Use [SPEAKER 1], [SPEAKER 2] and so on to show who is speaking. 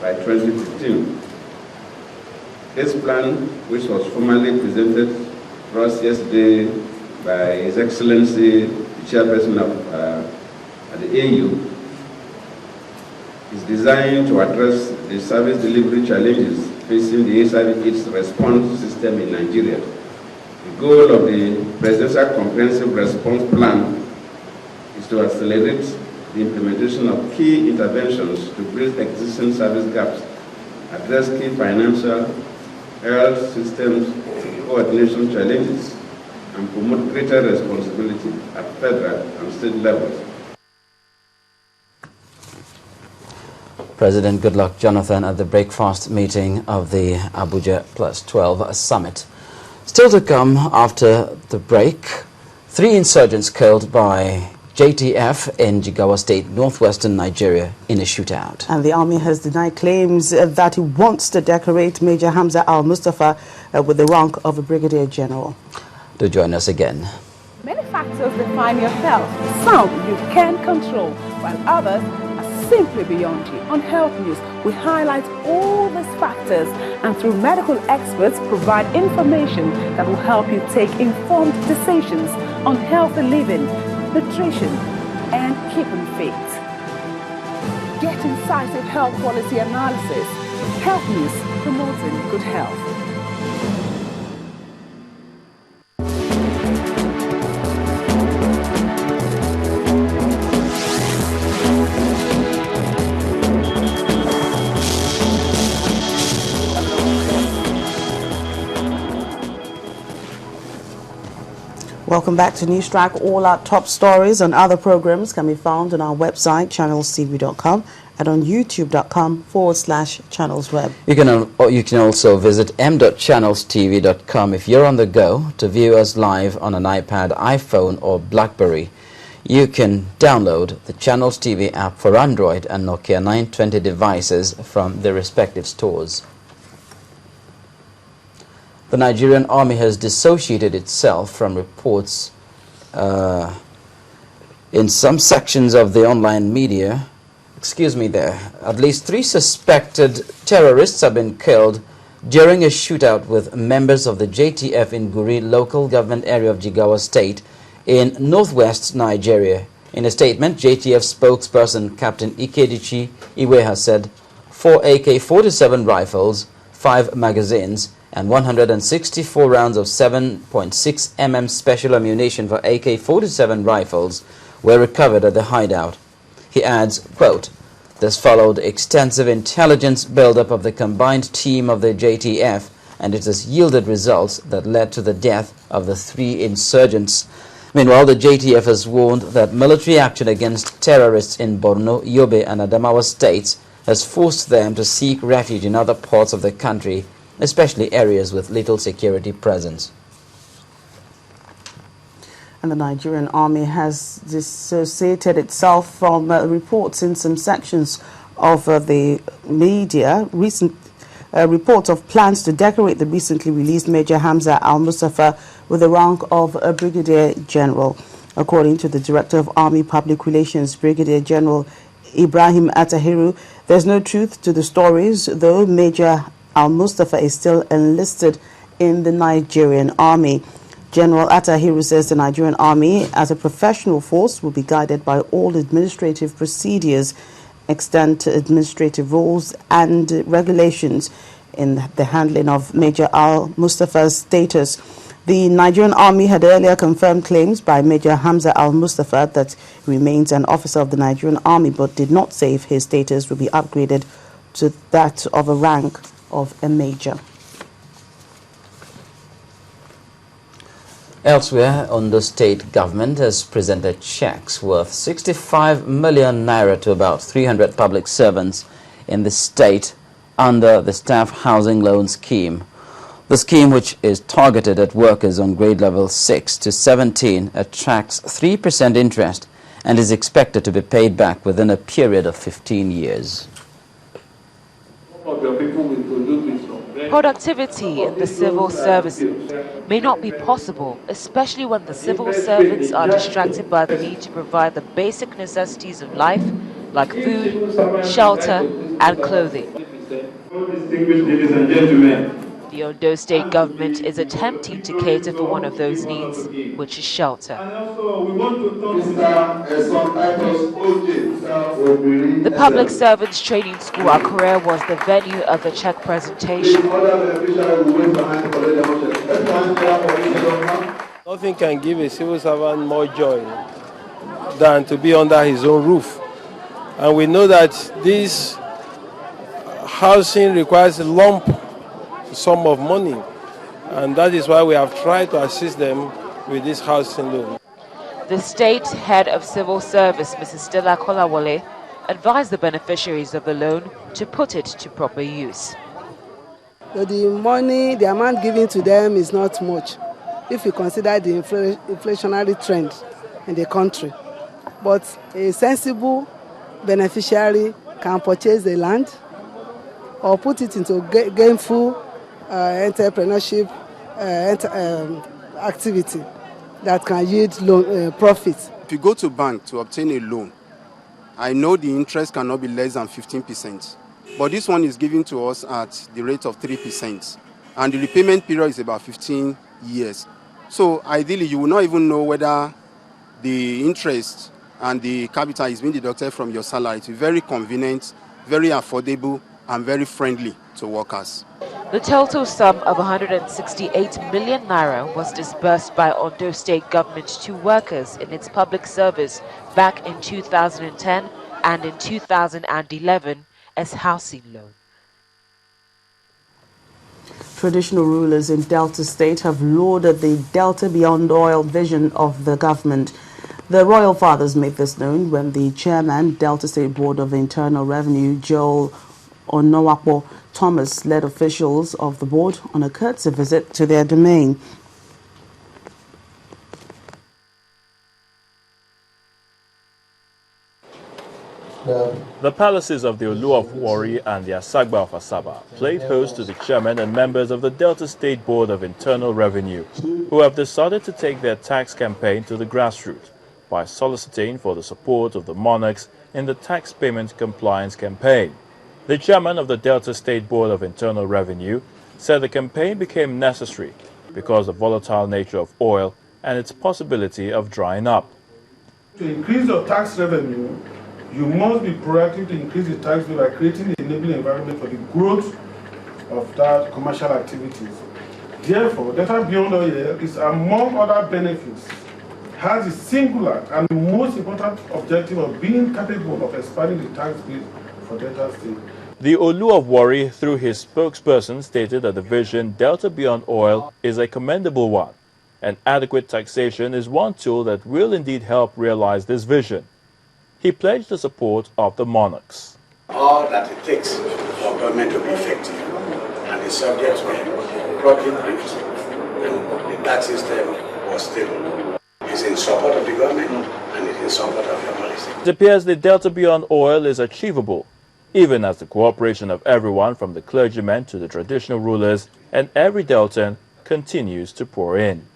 [SPEAKER 1] by 2015. This plan, which was formally presented to us yesterday by His Excellency, the Chairperson of the AU, is designed to address the service delivery challenges facing the HIV/AIDS response system in Nigeria. The goal of the Presidential Comprehensive Response Plan is to accelerate the implementation of key interventions to bridge existing service gaps, address key financial, health systems coordination challenges, and promote greater responsibility at federal and state levels.
[SPEAKER 2] President Goodluck Jonathan at the breakfast meeting of the Abuja Plus 12 summit. Still to come after the break, 3 insurgents killed by JTF in Jigawa State, northwestern Nigeria, in a shootout.
[SPEAKER 3] And the army has denied claims that it wants to decorate Major Hamza Al-Mustafa with the rank of a brigadier general.
[SPEAKER 2] Do join us again.
[SPEAKER 4] Many factors define your health. Some you can control, while others are simply beyond you. On Health News, we highlight all these factors and through medical experts provide information that will help you take informed decisions on healthy living, nutrition, and keeping fit. Get incisive health policy analysis. Health News, promoting good health.
[SPEAKER 3] Welcome back to News Track. All our top stories and other programs can be found on our website, channelstv.com, and on youtube.com/channelsweb.
[SPEAKER 2] You can also visit m.channelstv.com if you're on the go to view us live on an iPad, iPhone, or BlackBerry. You can download the Channels TV app for Android and Nokia 920 devices from the respective stores. The Nigerian Army has dissociated itself from reports in some sections of the online media. At least 3 suspected terrorists have been killed during a shootout with members of the JTF in Guri local government area of Jigawa State in northwest Nigeria. In a statement, JTF spokesperson Captain Ikedichi Iweha said 4 AK-47 rifles, 5 magazines, and 164 rounds of 7.6mm special ammunition for AK-47 rifles were recovered at the hideout. He adds, quote, "This followed extensive intelligence buildup of the combined team of the JTF, and it has yielded results that led to the death of the 3 insurgents." Meanwhile, the JTF has warned that military action against terrorists in Borno, Yobe, and Adamawa states has forced them to seek refuge in other parts of the country, especially areas with little security presence.
[SPEAKER 3] And the Nigerian Army has dissociated itself from reports in some sections of the media. Recent reports of plans to decorate the recently released Major Hamza Al-Mustafa with the rank of a brigadier general. According to the Director of Army Public Relations, Brigadier General Ibrahim Atahiru, there's no truth to the stories, though Major Al-Mustafa is still enlisted in the Nigerian Army. General Atahiru says the Nigerian Army, as a professional force, will be guided by all administrative procedures, extant administrative rules and regulations in the handling of Major Al-Mustafa's status. The Nigerian Army had earlier confirmed claims by Major Hamza Al-Mustafa that he remains an officer of the Nigerian Army, but did not say if his status will be upgraded to that of a rank of a major.
[SPEAKER 2] Elsewhere, Ondo state government has presented checks worth 65 million naira to about 300 public servants in the state under the staff housing loan scheme. The scheme, which is targeted at workers on grade level 6 to 17, attracts 3% interest and is expected to be paid back within a period of 15 years.
[SPEAKER 5] Productivity in the civil service may not be possible, especially when the civil servants are distracted by the need to provide the basic necessities of life, like food, shelter, and clothing.
[SPEAKER 1] Distinguished ladies and gentlemen,
[SPEAKER 5] The Ondo state government is attempting to cater for one of those needs, which is shelter.
[SPEAKER 1] and also we want to talk
[SPEAKER 5] The Public Servants Training School, Akure, was the venue of the check presentation.
[SPEAKER 6] Nothing can give a civil servant more joy than to be under his own roof. And we know that this housing requires a lump sum of money, and that is why we have tried to assist them with this housing loan.
[SPEAKER 5] The state head of civil service, Mrs. Stella Kolawole, advised the beneficiaries of the loan to put it to proper use.
[SPEAKER 7] The money, the amount given to them is not much if you consider the inflationary trend in the country. But a sensible beneficiary can purchase the land or put it into gainful entrepreneurship activity that can yield loan profits.
[SPEAKER 8] If you go to bank to obtain a loan, I know the interest cannot be less than 15%, but this one is given to us at the rate of 3%, and the repayment period is about 15 years. So ideally, you will not even know whether the interest and the capital is being deducted from your salary. It's very convenient, very affordable, and very friendly to workers.
[SPEAKER 5] The total sum of 168 million naira was disbursed by Ondo state government to workers in its public service back in 2010 and in 2011 as housing loan.
[SPEAKER 3] Traditional rulers in Delta State have lauded the Delta Beyond Oil vision of the government. The royal fathers made this known when the chairman, Delta State Board of Internal Revenue, Joel Onowakpo Thomas, led officials of the board on a courtesy visit to their domain.
[SPEAKER 9] The palaces of the Olu of Warri and the Asagba of Asaba played host to the chairman and members of the Delta State Board of Internal Revenue, who have decided to take their tax campaign to the grassroots by soliciting for the support of the monarchs in the tax payment compliance campaign. The chairman of the Delta State Board of Internal Revenue said the campaign became necessary because of the volatile nature of oil and its possibility of drying up.
[SPEAKER 10] To increase your tax revenue, you must be proactive to increase the tax bill by creating an enabling environment for the growth of that commercial activities. Therefore, Delta Beyond Oil is, among other benefits, has the singular and most important objective of being capable of expanding the tax bill for Delta State.
[SPEAKER 9] The Olu of Warri, through his spokesperson, stated that the vision Delta Beyond Oil is a commendable one, and adequate taxation is one tool that will indeed help realize this vision. He pledged the support of the monarchs.
[SPEAKER 11] All that it takes for government to be effective and the subjects were broadly briefed and the tax system was stable. It's in support of the government and it's in support of your policy.
[SPEAKER 9] It appears the Delta Beyond Oil is achievable, even as the cooperation of everyone from the clergymen to the traditional rulers and every Deltan continues to pour in.